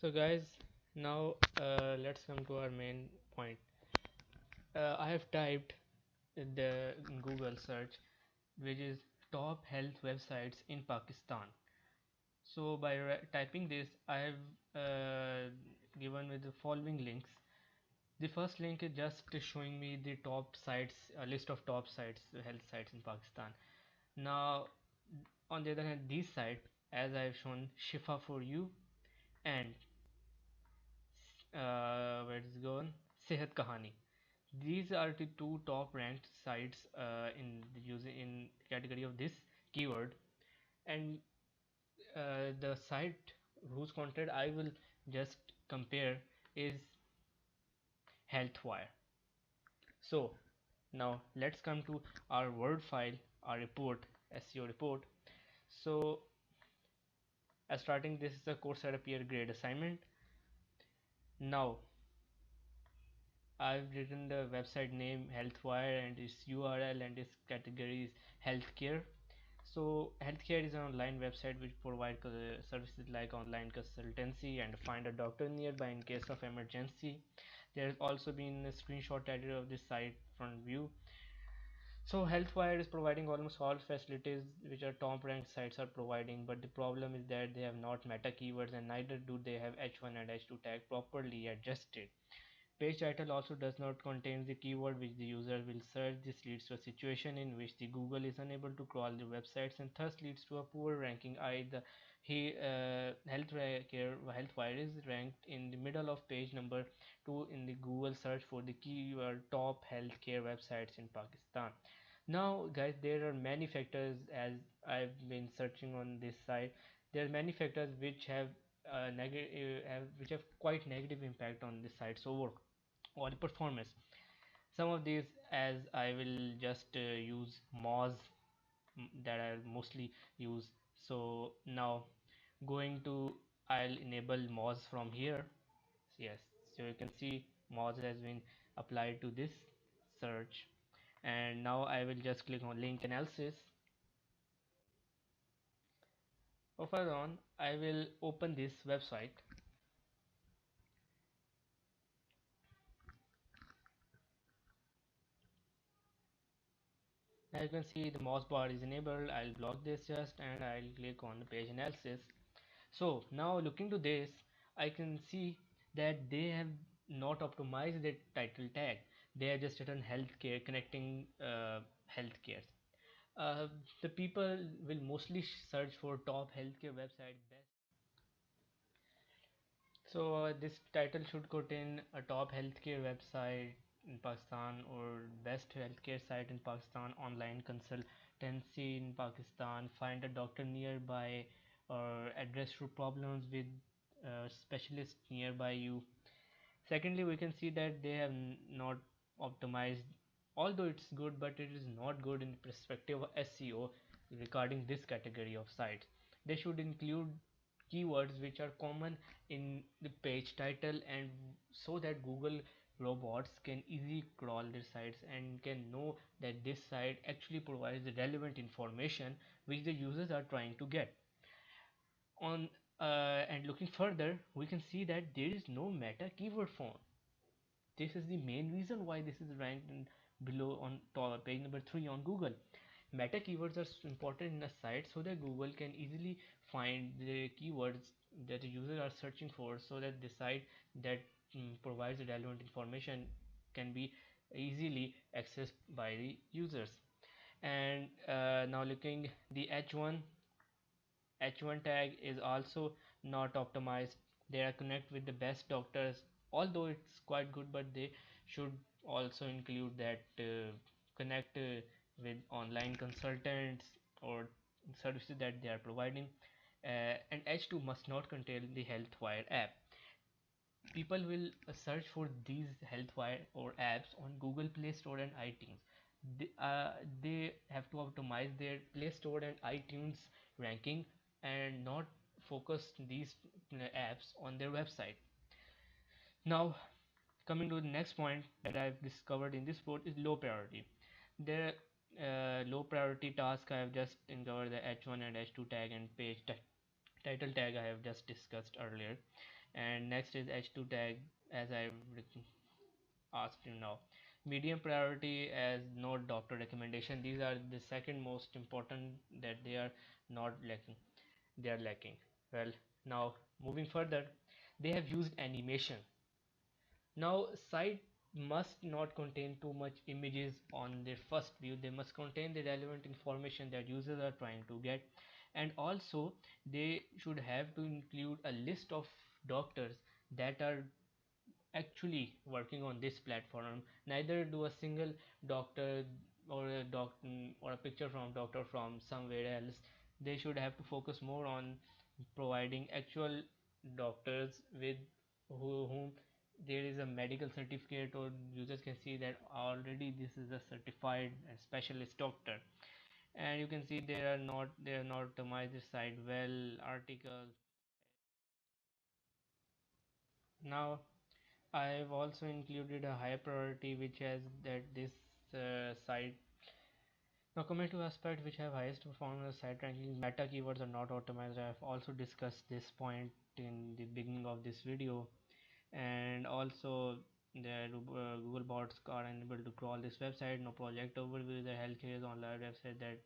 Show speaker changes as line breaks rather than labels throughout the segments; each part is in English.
So guys, now let's come to our main point. I have typed the Google search, which is top health websites in Pakistan. So by typing this, I have given with the following links. The first link is just showing me the top sites, a list of top sites, health sites in Pakistan. Now, on the other hand, these sites, as I have shown, Shifa for you and where it's gone, Sehat Kahani. These are the two top ranked sites in the using in category of this keyword, and the site whose content I will just compare is Healthwire. So now let's come to our Word file, our report, SEO report. So starting, this is a Coursera peer grade assignment. Now I've written the website name Healthwire and its URL and its category is healthcare. So healthcare is an online website which provides services like online consultancy and find a doctor nearby in case of emergency. There has also been a screenshot added of this site front view. So Healthwire is providing almost all facilities which are top ranked sites are providing, but the problem is that they have not meta keywords and neither do they have H1 and H2 tag properly adjusted. Page title also does not contain the keyword which the user will search. This leads to a situation in which the Google is unable to crawl the websites and thus leads to a poor ranking. Healthwire is ranked in the middle of page number 2 in the Google search for the keyword top healthcare websites in Pakistan. Now guys, there are many factors. As I've been searching on this site, there are many factors which have quite negative impact on the site's overall performance. Some of these, as I will just use Moz, that I'll mostly use. So now going to, I'll enable Moz from here. Yes, so you can see Moz has been applied to this search, and now I will just click on link analysis. Further on, I will open this website. As you can see, the mouse bar is enabled. I'll block this just and I'll click on the page analysis. So now looking to this, I can see that they have not optimized the title tag. They have just written healthcare, connecting healthcare. Uh, the people will mostly search for top healthcare website best. So this title should contain a top healthcare website in Pakistan or best healthcare site in Pakistan, online consultancy in Pakistan, find a doctor nearby, or address your problems with specialists nearby you. Secondly, we can see that they have not optimized, although it's good, but it is not good in the perspective of SEO regarding this category of sites. They should include keywords which are common in the page title, and so that Google robots can easily crawl their sites and can know that this site actually provides the relevant information which the users are trying to get on. And looking further, we can see that there is no meta keyword found. This is the main reason why this is ranked in below on top, page number 3 on Google. Meta keywords are important in a site so that Google can easily find the keywords that the users are searching for, so that the site that provides the relevant information can be easily accessed by the users. And now looking the H1 tag is also not optimized. They are connect with the best doctors, although it's quite good, but they should also include that connect with online consultants or services that they are providing. And H2 must not contain the Healthwire app. People will search for these Healthwire or apps on Google Play Store and iTunes. They have to optimize their Play Store and iTunes ranking and not focus these apps on their website. Now coming to the next point that I've discovered in this report is low priority. The low priority task, I have just uncovered the H1 and H2 tag and page Title tag I have just discussed earlier, and next is H2 tag as I've asked you now. Medium priority as not doctor recommendation. These are the second most important that they are not lacking. They are lacking. Well, now moving further, they have used animation. Now, site must not contain too much images on their first view. They must contain the relevant information that users are trying to get, and also they should have to include a list of doctors that are actually working on this platform. Neither do a single doctor or a or a picture from doctor from somewhere else. They should have to focus more on providing actual doctors with whom there is a medical certificate, or users can see that already this is a certified and specialist doctor. And you can see they are not optimized this site well. Articles. Now I've also included a high priority which has that this site. Now coming to aspect which have highest performance site ranking, meta keywords are not optimized. I have also discussed this point in the beginning of this video, and also the Google bots are unable to crawl this website. No project overview. The healthcare is online website that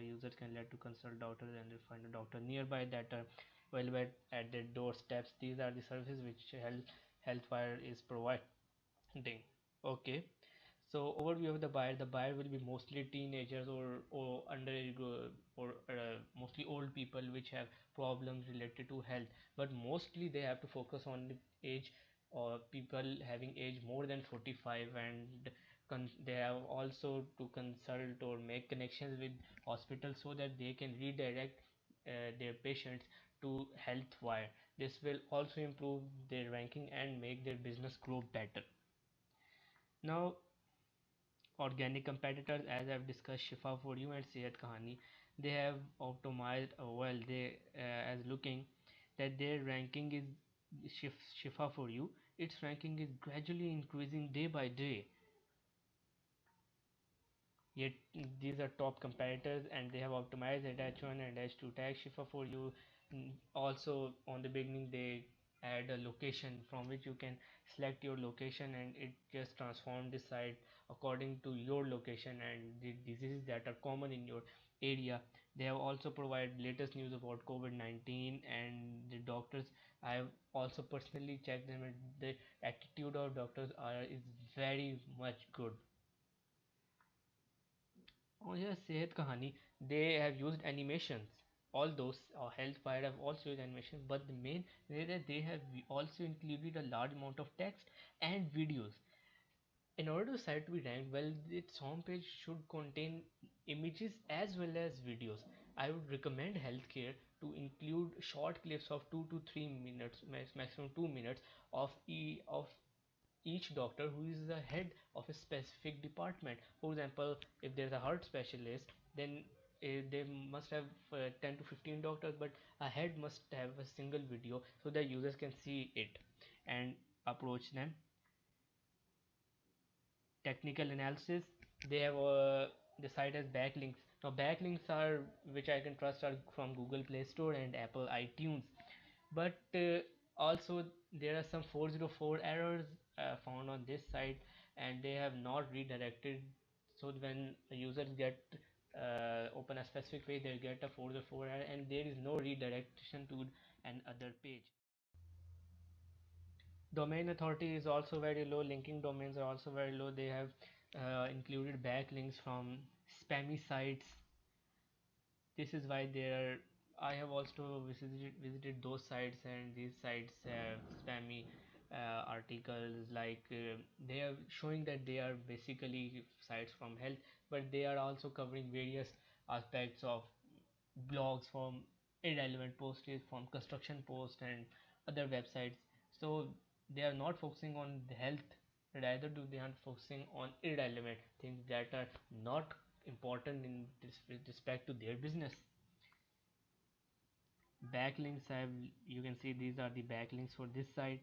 users can let to consult doctors and they find a doctor nearby that are available at their doorsteps. These are the services which Healthwire is providing. Okay, so overview of the buyer. The buyer will be mostly teenagers or underage or mostly old people which have problems related to health, but mostly they have to focus on the age or people having age more than 45, and they have also to consult or make connections with hospitals so that they can redirect their patients to Healthwire. This will also improve their ranking and make their business grow better. Now, organic competitors, as I've discussed, Shifa for you and Sehat Kahani, they have optimized well. They as looking that their ranking is Shifa for you. Its ranking is gradually increasing day by day. Yet these are top competitors, and they have optimized at H1 and H2 tag. Shifa for you. Also on the beginning they add a location from which you can select your location, and it just transform the site according to your location and the diseases that are common in your area. They have also provided latest news about COVID-19 and the doctors. I have also personally checked them, and the attitude of doctors is very much good. Oh yes, Sehat Kahani, they have used animations. All those Healthfire have also used animation, but the main is that they have also included a large amount of text and videos. In order to site to be ranked well, its homepage should contain images as well as videos. I would recommend healthcare to include short clips of 2 to 3 minutes, maximum 2 minutes of each doctor who is the head of a specific department. For example, if there's a heart specialist, then they must have 10 to 15 doctors, but a head must have a single video so that users can see it and approach them. Technical analysis, they have the site has backlinks. Now backlinks are which I can trust are from Google Play Store and Apple iTunes, but also there are some 404 errors found on this site, and they have not redirected. So when users get open a specific page, they get a 404 error and there is no redirection to another page. Domain authority is also very low. Linking domains are also very low. They have included backlinks from spammy sites. This is why there I have also visited those sites, and these sites have spammy articles like they are showing that they are basically sites from health, but they are also covering various aspects of blogs from irrelevant posts from construction posts and other websites. So they are not focusing on the health, rather do they are focusing on irrelevant things that are not important in this with respect to their business. Backlinks have, you can see these are the backlinks for this site.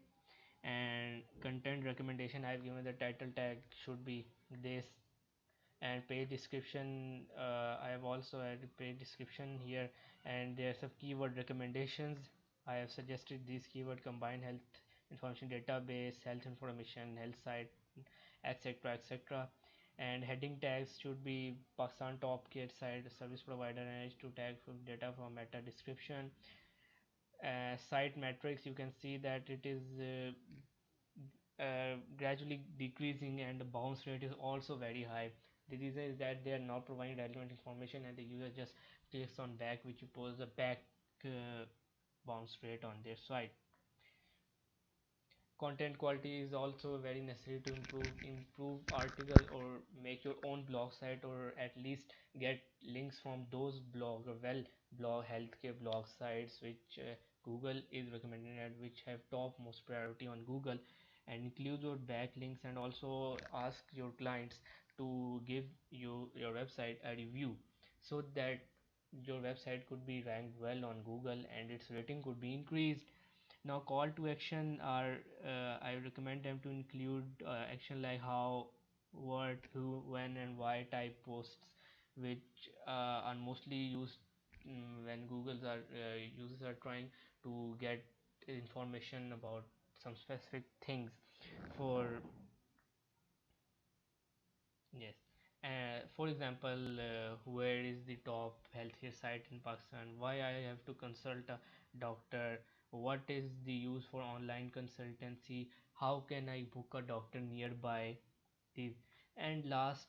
And content recommendation, I've given the title tag should be this. And page description, I have also added page description here, and there are some keyword recommendations. I have suggested these keyword: combine health information database, health information, health site, etc, etc. And heading tags should be Pakistan top care site service provider and H2 tag from data from meta description. Site metrics, you can see that it is gradually decreasing, and the bounce rate is also very high. The reason is that they are not providing relevant information and the user just clicks on back, which poses a back uh, bounce rate on their site. Content quality is also very necessary to improve article or make your own blog site, or at least get links from those blog or well blog healthcare blog sites which Google is recommending and which have top most priority on Google, and include your backlinks, and also ask your clients to give you your website a review so that your website could be ranked well on Google and its rating could be increased. Now call to action are, I recommend them to include action like how, what, who, when and why type posts, which are mostly used when Google's are users are trying to get information about some specific things. For yes, for example, where is the top healthcare site in Pakistan? Why I have to consult a doctor? What is the use for online consultancy? How can I book a doctor nearby? These, and last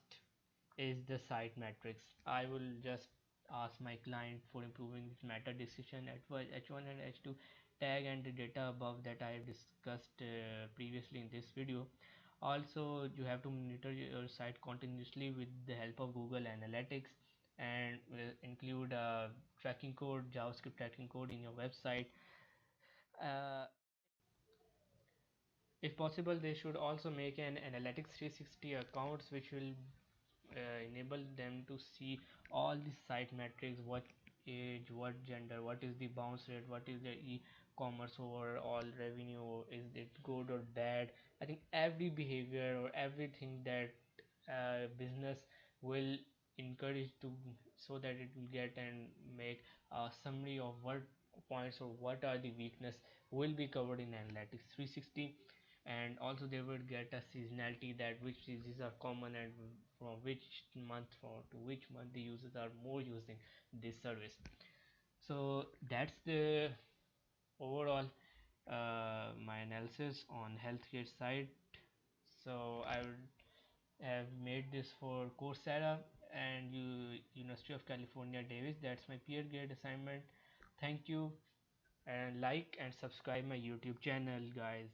is the site metrics. I will just ask my client for improving its meta decision at H1 and H2 tag and the data above that I have discussed previously in this video. Also, you have to monitor your site continuously with the help of Google Analytics, and will include a tracking code, JavaScript tracking code in your website. Uh, if possible, they should also make an Analytics 360 accounts, which will enable them to see all the site metrics: what age, what gender, what is the bounce rate, what is the e-commerce overall revenue, is it good or bad. I think every behavior or everything that business will encourage to, so that it will get and make a summary of what points or what are the weakness, will be covered in Analytics 360. And also they will get a seasonality, that which diseases are common and from which month or to which month the users are more using this service. So that's the overall my analysis on healthcare side. So I would have made this for Coursera and University of California Davis. That's my peer grade assignment. Thank you, and like and subscribe my YouTube channel, guys.